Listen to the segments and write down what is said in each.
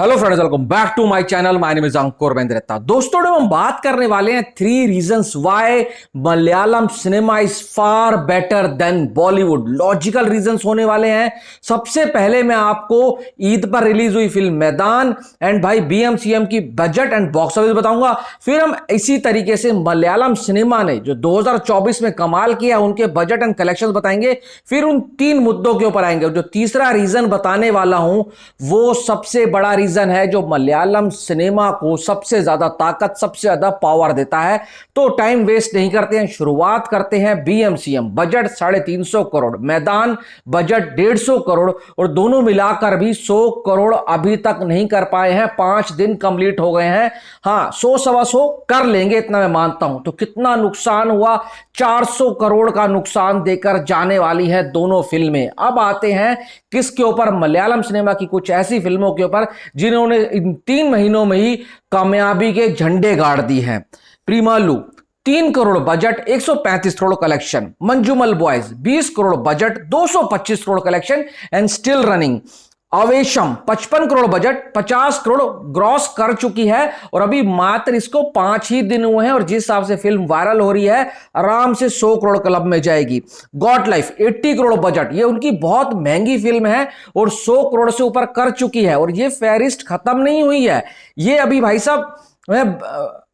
Hello friends, welcome back to my channel. My name is Ankur Bendreta. दोस्तों, हम बात करने वाले हैं 3 reasons why Malayalam cinema is far better than Bollywood. Logical reasons होने वाले हैं। सबसे पहले मैं आपको ईद पर रिलीज हुई फिल्म मैदान एंड भाई बीएमसीएम की बजट एंड बॉक्स ऑफिस बताऊंगा। फिर हम इसी तरीके से मलयालम सिनेमा ने जो 2024 में कमाल किया उनके बजट एंड कलेक्शन बताएंगे। फिर उन 3 मुद्दों के ऊपर आएंगे। जो तीसरा रीजन बताने वाला हूं वो सबसे बड़ा रीजन है जो मलयालम सिनेमा को सबसे ज्यादा ताकत, सबसे ज्यादा पावर देता है। तो टाइम वेस्ट नहीं करते हैं, शुरुआत करते हैं। बीएमसीएम बजट 350 करोड़, मैदान बजट 150 करोड़ और दोनों मिलाकर भी 100 करोड़ अभी तक नहीं कर पाए हैं। 5 दिन कंप्लीट हो गए हैं। हां, 100-125 कर लेंगे, इतना मैं मानता हूं। तो कितना नुकसान हुआ? 400 करोड़ का नुकसान देकर जाने वाली है दोनों फिल्में। अब आते हैं किसके ऊपर? मलयालम सिनेमा की कुछ ऐसी फिल्मों के ऊपर जिन्होंने इन 3 महीनों में ही कामयाबी के झंडे गाड़ दी हैं। Premalu 3 crore budget, 135 crore collection. Manjummel boys 20 crore budget, 225 crore collection and still running. Aavesham 55 crore budget, 50 crore gross कर चुकी है और अभी मात्र इसको 5 ही दिन हुए हैं और जिस हिसाब से फिल्म वायरल हो रही है आराम से 100 करोड़ क्लब में जाएगी। गॉड लाइफ 80 करोड़ बजट, ये उनकी बहुत महंगी फिल्म है और 100 करोड़ से ऊपर कर चुकी है और ये फेरिस्ट खत्म नहीं हुई है। ये अभी भाई साहब मैं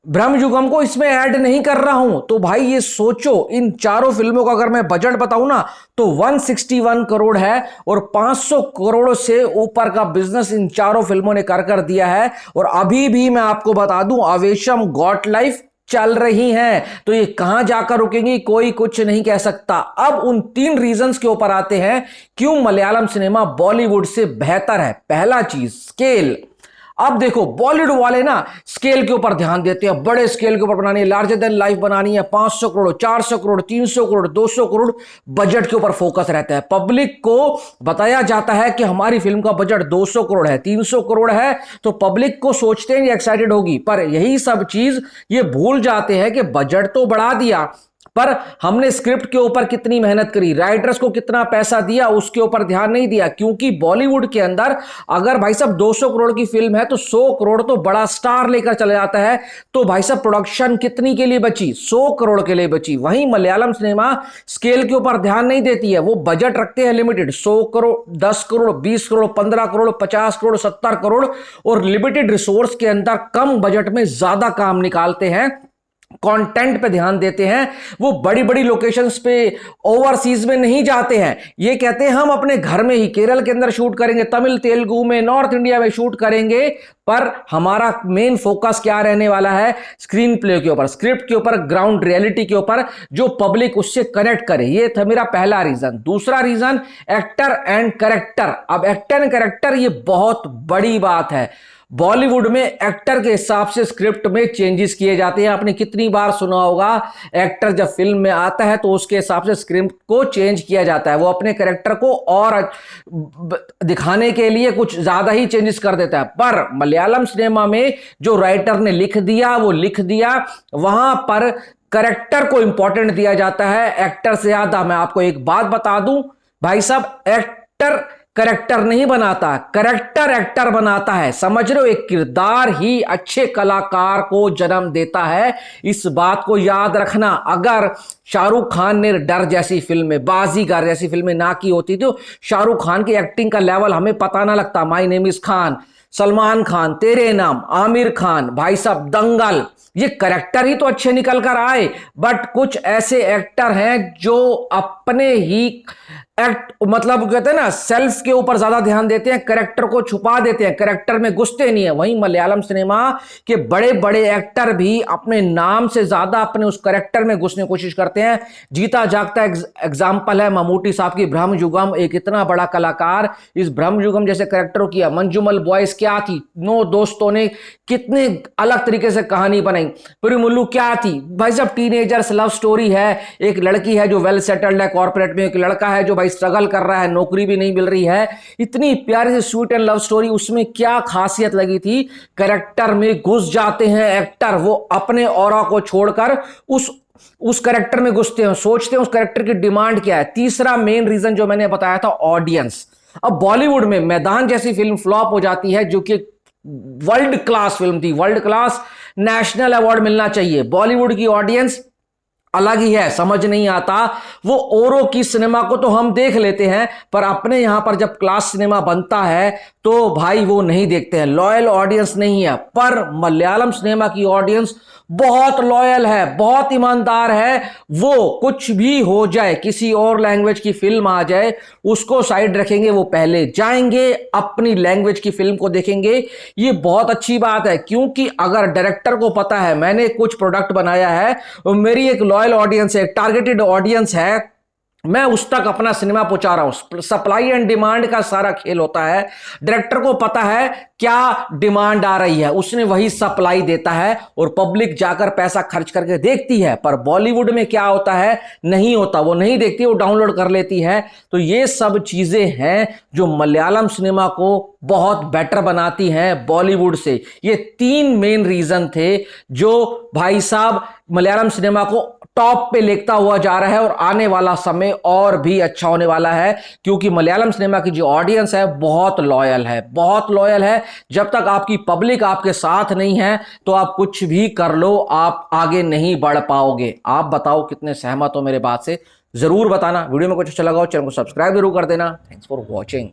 ब्रह्मयुगम को इसमें ऐड नहीं कर रहा हूं। तो भाई ये सोचो, इन चारों फिल्मों का अगर मैं बजट बताऊं ना तो 161 करोड़ है और 500 करोड़ से ऊपर का बिजनेस इन चारों फिल्मों ने कर दिया है। और अभी भी मैं आपको बता दूं, आवेशम, गॉड लाइफ चल रही हैं। तो ये कहां जाकर रुकेंगी कोई कुछ नहीं कह सकता। अब उन 3 रीजंस के ऊपर आते हैं क्यों मलयालम सिनेमा बॉलीवुड से बेहतर है। पहला चीज, स्केल। अब देखो, बॉलीवुड वाले ना स्केल के ऊपर ध्यान देते हैं, बड़े स्केल के ऊपर बनानी है, लार्जर देन लाइफ बनानी है। 500 करोड़, 400 करोड़, 300 करोड़, 200 करोड़ बजट के ऊपर फोकस रहता है। पब्लिक को बताया जाता है कि हमारी फिल्म का बजट 200 करोड़ है, 300 करोड़ है, तो पब्लिक को सोचते हैं एक्साइटेड होगी। पर यही सब चीज ये भूल जाते हैं कि बजट तो बढ़ा दिया पर हमने स्क्रिप्ट के ऊपर कितनी मेहनत करी, राइटर्स को कितना पैसा दिया, उसके ऊपर ध्यान नहीं दिया। क्योंकि बॉलीवुड के अंदर अगर भाई साहब 200 करोड़ की फिल्म है तो 100 करोड़ तो बड़ा स्टार लेकर चले जाता है। तो भाई साहब प्रोडक्शन कितनी के लिए बची? 100 करोड़ के लिए बची। वहीं मलयालम सिनेमा स्केल के ऊपर ध्यान नहीं देती है, वो बजट रखते हैं लिमिटेड। 100 करोड़, 10 करोड़, 20 करोड़, 15 करोड़, 50 करोड़, 70 करोड़ और लिमिटेड रिसोर्स के अंदर कम बजट में ज्यादा काम निकालते हैं। कंटेंट पे ध्यान देते हैं। वो बड़ी बड़ी लोकेशंस पे, ओवरसीज में नहीं जाते हैं। ये कहते हैं हम अपने घर में ही, केरल के अंदर शूट करेंगे, तमिल तेलुगु में, नॉर्थ इंडिया में शूट करेंगे। पर हमारा मेन फोकस क्या रहने वाला है? स्क्रीन प्ले के ऊपर, स्क्रिप्ट के ऊपर, ग्राउंड रियलिटी के ऊपर, जो पब्लिक उससे कनेक्ट करे। ये था मेरा पहला रीजन। दूसरा रीजन, एक्टर एंड कैरेक्टर। अब एक्टर एंड कैरेक्टर ये बहुत बड़ी बात है। बॉलीवुड में एक्टर के हिसाब से स्क्रिप्ट में चेंजेस किए जाते हैं। आपने कितनी बार सुना होगा, एक्टर जब फिल्म में आता है तो उसके हिसाब से स्क्रिप्ट को चेंज किया जाता है। वो अपने कैरेक्टर को और दिखाने के लिए कुछ ज्यादा ही चेंजेस कर देता है। पर मलयालम सिनेमा में जो राइटर ने लिख दिया वो लिख दिया, वहां पर कैरेक्टर को इंपॉर्टेंट दिया जाता है एक्टर से ज्यादा। मैं आपको एक बात बता दूं भाई साहब, एक्टर करेक्टर नहीं बनाता, करेक्टर एक्टर बनाता है। समझ रहे हो? एक किरदार ही अच्छे कलाकार को जन्म देता है। इस बात को याद रखना। अगर शाहरुख खान ने डर जैसी फिल्में, बाजीगर जैसी फिल्में ना की होती तो शाहरुख खान की एक्टिंग का लेवल हमें पता ना लगता। My name is Khan, Salman Khan, तेरे नाम, आमिर खान, भाई साहब दंगल, ये करेक्टर ही तो अच्छे निकल कर आए। बट कुछ ऐसे एक्टर हैं जो अपने ही एक्ट, मतलब कहते हैं ना, सेल्फ के ऊपर ज्यादा ध्यान देते हैं, कैरेक्टर को छुपा देते हैं, कैरेक्टर में घुसते नहीं है। वहीं मलयालम सिनेमा के बड़े बड़े एक्टर भी अपने नाम से ज्यादा अपने उस कैरेक्टर में घुसने की कोशिश करते हैं। जीता जागता एग्जाम्पल है ममूटी साहब की ब्रह्मयुगम। एक इतना बड़ा कलाकार इस ब्रह्मयुगम जैसे कैरेक्टर किया। मंजूमल बॉयज क्या थी? 9 दोस्तों ने कितने अलग तरीके से कहानी बनाई। पेरुमुल्लू क्या थी? भाई साहब टीनेजर्स लव स्टोरी है। एक लड़की है जो वेल सेटल्ड है कॉर्पोरेट में, एक लड़का है जो भाई स्ट्रगल कर रहा है, नौकरी भी नहीं मिल रही है। इतनी प्यारी सी स्वीट एंड लव स्टोरी। उसमें क्या खासियत लगी थी? कैरेक्टर में घुस जाते हैं एक्टर, वो अपने ऑरा को छोड़कर उस कैरेक्टर में घुसते हैं, सोचते हैं उस कैरेक्टर की डिमांड क्या है। तीसरा मेन रीजन जो मैंने बताया था, ऑडियंस। अब बॉलीवुड में मैदान जैसी फिल्म फ्लॉप हो जाती है जो कि वर्ल्ड क्लास फिल्म थी, वर्ल्ड क्लास, नेशनल अवार्ड मिलना चाहिए। बॉलीवुड की ऑडियंस अलग ही है, समझ नहीं आता। वो औरों की सिनेमा को तो हम देख लेते हैं, पर अपने यहां पर जब क्लास सिनेमा बनता है तो भाई वो नहीं देखते हैं, लॉयल ऑडियंस नहीं है। पर मलयालम सिनेमा की ऑडियंस बहुत लॉयल है, बहुत ईमानदार है। वो कुछ भी हो जाए, किसी और लैंग्वेज की फिल्म आ जाए, उसको साइड रखेंगे, वो पहले जाएंगे अपनी लैंग्वेज की फिल्म को देखेंगे। ये बहुत अच्छी बात है, क्योंकि अगर डायरेक्टर को पता है मैंने कुछ प्रोडक्ट बनाया है, मेरी एक लॉयल ऑडियंस है, टारगेटेड ऑडियंस है, मैं उस तक अपना सिनेमा पहुंचा रहा हूं। सप्लाई एंड डिमांड का सारा खेल होता है। डायरेक्टर को पता है क्या डिमांड आ रही है, उसने वही सप्लाई देता है और पब्लिक जाकर पैसा खर्च करके देखती है। पर बॉलीवुड में क्या होता है, नहीं होता, वो नहीं देखती, वो डाउनलोड कर लेती है। तो ये सब चीजें हैं जो मलयालम सिनेमा को बहुत बेटर बनाती हैं बॉलीवुड से। ये 3 मेन रीजन थे जो भाई साहब मलयालम सिनेमा को टॉप पे लेता हुआ जा रहा है, और आने वाला समय और भी अच्छा होने वाला है, क्योंकि मलयालम सिनेमा की जो ऑडियंस है बहुत लॉयल है, बहुत लॉयल है। जब तक आपकी पब्लिक आपके साथ नहीं है तो आप कुछ भी कर लो, आप आगे नहीं बढ़ पाओगे। आप बताओ कितने सहमत हो मेरे बात से, जरूर बताना। वीडियो में कुछ अच्छा लगा हो चैनल को सब्सक्राइब जरूर कर देना। Thanks for watching.